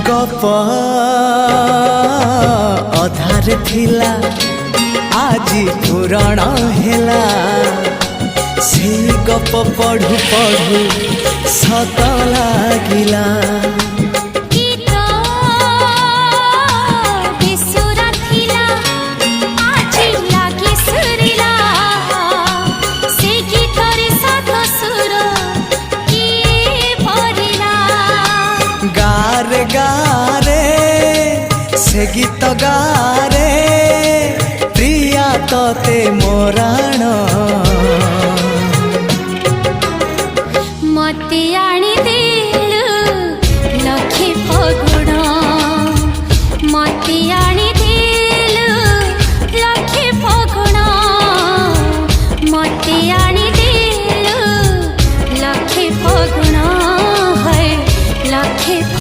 गप अधार थिला आजी पुराण हेला से गप पढ़ु पढ़ु सत लागिला गारे से गीत गारे